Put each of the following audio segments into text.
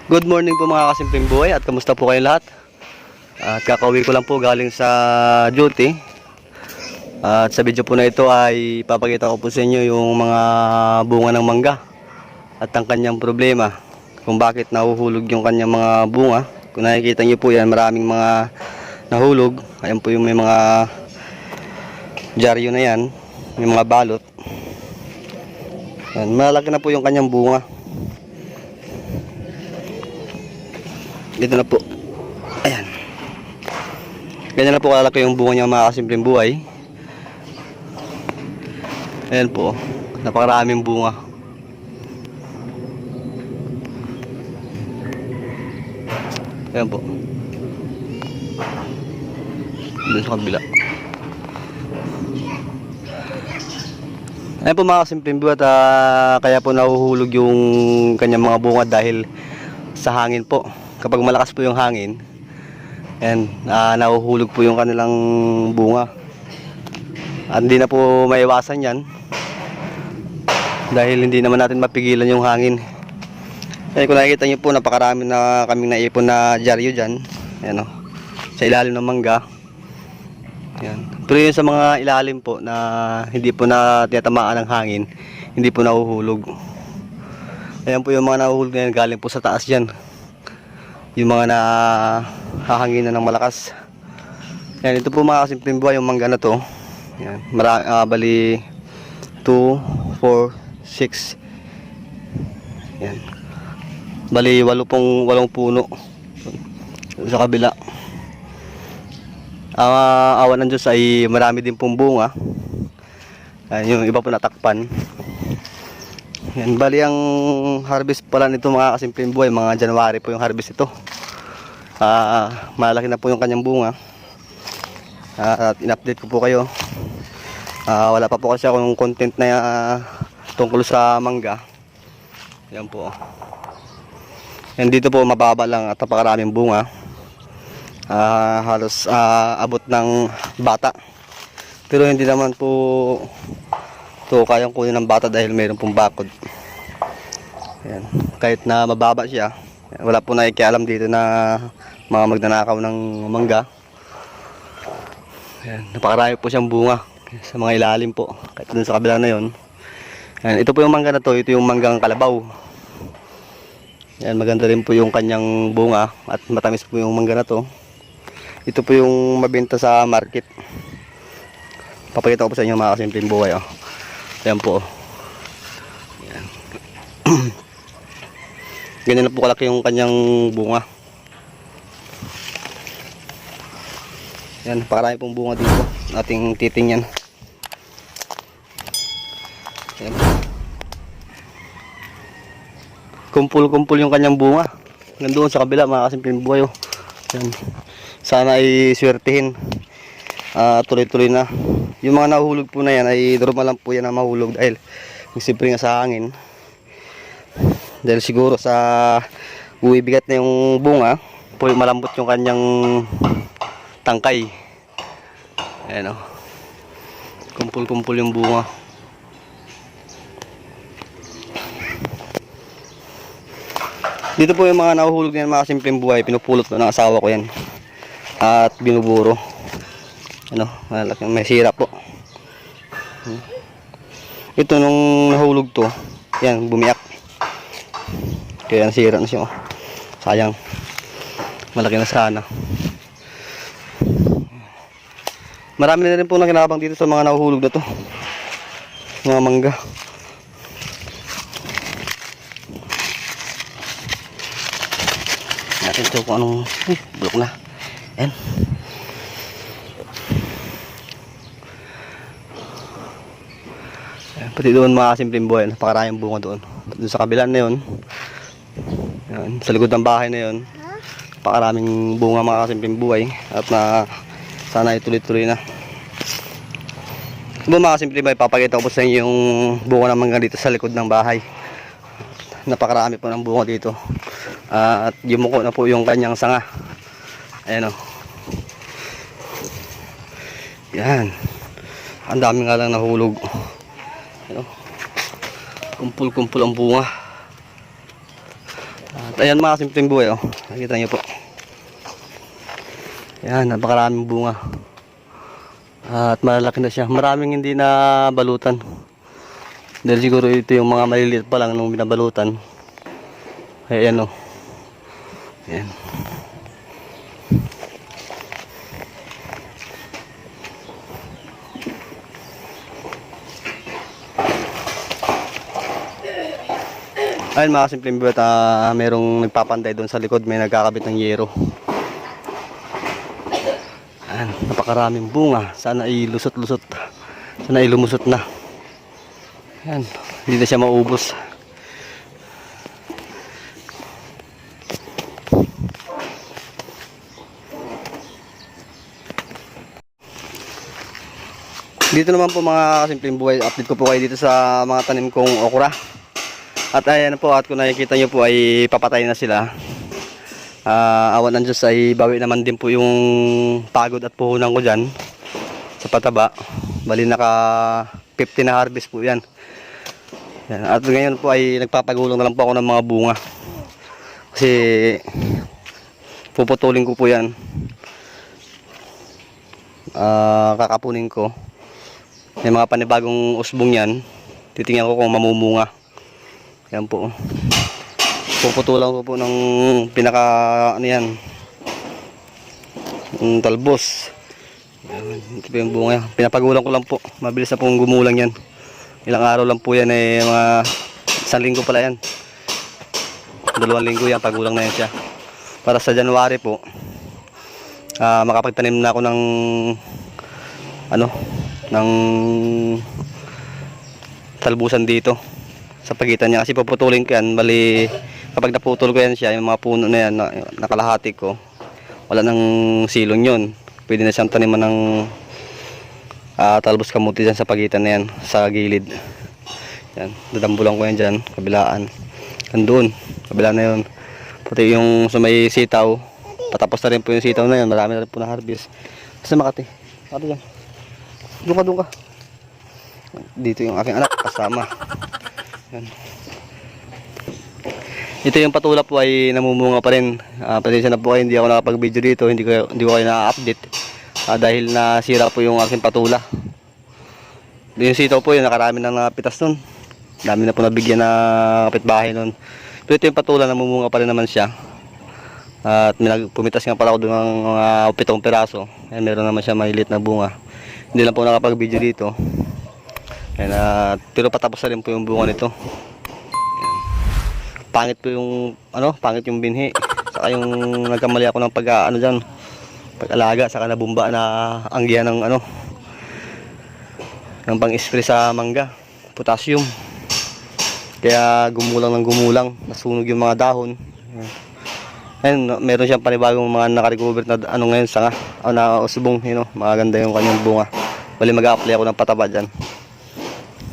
Good morning po mga kasimpleng buhay at kamusta po kayong lahat? At kakauwi ko lang po galing sa duty. At sa video po na ito ay papakita ko po sa inyo yung mga bunga ng mangga at ang kanyang problema kung bakit nahuhulog yung kanyang mga bunga. Kung nakikita nyo po yan, maraming mga nahulog. Ayan po yung may mga dyaryo na yan, may mga balot. Ayan, malaki na po yung kanyang bunga. Dito na po. Ayan. Ganyan na po kalaki yung bunga niya mga kasimpleng buhay. Ayan po. Napakaraming bunga. Ayan po. Doon sa kabila. Ayan po mga kasimpleng buhay at kaya po nahuhulog yung kanyang mga bunga dahil sa hangin po. Kapag malakas po yung hangin, and nahuhulog po yung kanilang bunga. At hindi na po maiwasan yan dahil hindi naman natin mapigilan yung hangin. Kaya kung nakikita nyo po, napakarami na kaming naipon na dyaryo dyan. Ayan, oh, sa ilalim ng mangga. Ayan. Pero yun sa mga ilalim po na hindi po na tinatamaan ng hangin, hindi po nahuhulog. Ayan po yung mga nahuhulog na yan, galing po sa taas dyan. Yung mga nahahanginan ng malakas. Yan, ito po mga kasimpleng buhay yung mangga na to. Yan, bali 2, 4, 6. Yan. Bali 8 puno sa kabila. Awan ng Diyos ay marami din pong bunga. Yan, yung iba po natakpan. Yan, bali ang harvest pala nito mga kasimpleng buhay, mga January po yung harvest ito. Malaki na po yung kanyang bunga. At in-update ko po kayo. Wala pa po kasi akong content na tungkol sa mangga. Yan po. Yan, dito po mababa lang at napakaraming bunga. Halos abot ng bata. Pero hindi naman po ito kayang kunin ng bata dahil mayroon pong bakod. Ayan. Kahit na mababa siya, wala po nakikialam dito na mga magnanakaw ng mangga. Ayan. Napakarami po siyang bunga sa mga ilalim po. Kahit dun sa kabila na yun. Ayan. Ito po yung mangga na to. Ito yung manggang kalabaw. Ayan. Maganda rin po yung kanyang bunga at matamis po yung mangga na to. Ito po yung mabenta sa market. Papakita ko po sa inyo mga kasimpleng buhay. Oh. Ayan po. Ayan. Ganyan na po kalaki yung kanyang bunga. Ayan, napakarami pong bunga dito. Ating titingnan. Ayan. Kumpul-kumpul yung kanyang bunga. Nandoon sa kabila mga kasimpleng buhay. Oh. Ayan. Sana ay swertihin. Tuloy-tuloy na. Yung mga nahuhulog po na yan ay normal lang po yan na mahulog dahil siyempre nga sa hangin. Dahil siguro sa bigat na yung bunga, po malambot yung kanyang tangkay. Ayan o. Kumpul-kumpul yung bunga. Dito po yung mga nahuhulog na yan mga simpleng buhay. Pinupulot na ng asawa ko yan. At binuburo. Ano, may sira po. Ito nung nahulog to, yan bumiyak. Kaya nasira na siya. Oh. Sayang. Malaki na sana. Marami na rin po nakinabang dito sa mga nahuhulog na to. Mga mangga. Natin ito kung anong bulok na. Yan. Pati doon mga simpleng buhay, napakaraming bunga doon. Doon sa kabila na yun, yan, sa likod ng bahay na yun, napakaraming bunga mga simpleng buhay. At sana ituloy-tuloy na. So mga simpleng buhay, papakita ko po sa inyo yung bunga ng mangga dito sa likod ng bahay. Napakarami po ng bunga dito. At yumuko na po yung kanyang sanga. Ayan o. Yan. Ang dami nga lang nahulog. Kumpul-kumpul ang bunga. At Ayan mga simpleng buhay, oh. Nakikita niyo po. Ayan, napakaraming bunga. At malaki na siya. Maraming hindi na balutan. Dahil siguro ito yung mga maliliit pa lang nung binabalutan. Ayan, oh. Ayan. Ayun mga simpleng buhat, merong nagpapanday doon sa likod, may nagkakabit ng yero. Ayan, napakaraming bunga. Sana ilusot-lusot. Sana ilumusot na. Ayan, hindi na siya maubos. Dito naman po mga simpleng buhay, update ko po kayo dito sa mga tanim kong okra. At ayan po, at kung nakikita nyo po ay papatay na sila. Awan ng Diyos ay bawi naman din po yung pagod at puhunan ko dyan sa pataba. Bali naka 50 na harvest po yan. Yan. At ngayon po ay nagpapagulong na lang po ako ng mga bunga. Kasi puputulin ko po yan. Kakapunin ko. May mga panibagong usbong yan. Titingnan ko kung mamumunga. Yan po. Puputulan ko po ng pinaka ano yan, talbos. Ito po yung bunga. Pinapagulan ko lang po. Mabilis na pong gumulang yan. Ilang araw lang po yan, mga 1 linggo pala yan. 2 linggo yan, pagulang na yan siya. Para sa January po, makapagtanim na ako ng ng talbusan dito sa pagitan niya, kasi puputulin ko yan. Bali kapag naputol ko yan siya, yung mga puno na yan nakalahati ko, wala nang silong yun, pwede na siyang taniman ng talbos kamuti dyan sa pagitan na yan, sa gilid. Yan, dadambulan ko yan dyan, kabilaan, andun, kabila na yun. Pati yung sa may sitaw, patapos na rin po yung sitaw na yun, marami na rin po na harvest. Basta Makati, Makati dyan, doon ka. Dito yung aking anak kasama. Yan. Ito yung patula po ay namumunga pa rin. Pasensya na po kayo, hindi ako nakapag-video dito, hindi ko kayo na-update dahil nasira po yung aking patula. Yung sitaw po yun, nakarami ng napitas nun. Dami na po nabigyan na kapitbahay nun. Pero ito yung patula, namumunga pa rin naman siya. At pumitas nga pala ako doon ng mga 7 piraso. Ayan, meron naman siya malilit na bunga. Hindi lang po nakapag-video dito. Ayan, pero patapos na rin po yung bunga nito. Ayan. Pangit po yung pangit yung binhi. Saka yung nagkamali ako ng pag-alaga, saka nabumba na anggihan ng ng pang-spray sa mangga, potassium. Kaya gumulang ng gumulang, nasunog yung mga dahon. Ayan, meron siyang panibagong mga naka-recover na ngayon sanga, na usbong, maganda yung kanyang bunga. Bali mag-a-apply ako ng pataba dyan.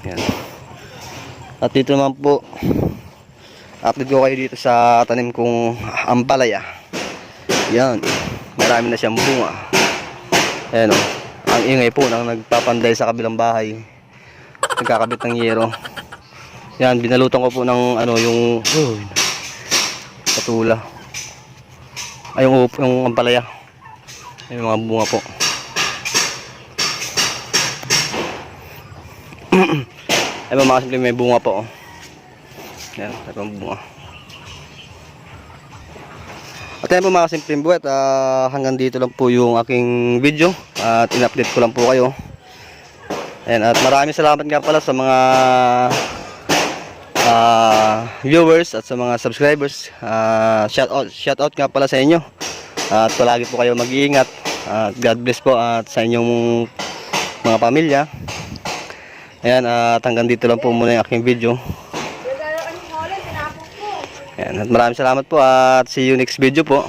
Yan. At dito naman po, update ko kayo dito sa tanim kong ampalaya. Yan, marami na siyang bunga. Ayan o, ang ingay po nang nagpapanday sa kabilang bahay, nagkakabit ng yero. Yan, binalutan ko po ng yung patula, ay yung ampalaya. Ay mga bunga po. Ay mga simple, may bunga po. Yan, ito ang bunga. At yan po mga simpleng buhat, hanggang dito lang po yung aking video at in-update ko lang po kayo. Ayan, at maraming salamat nga pala sa mga viewers at sa mga subscribers. Shout out nga pala sa inyo. At palagi po kayo mag-iingat. God bless po at sa inyong mga pamilya. Ayan, at hanggang dito lang po muna yung aking video. Ayan, at maraming salamat po at see you next video po.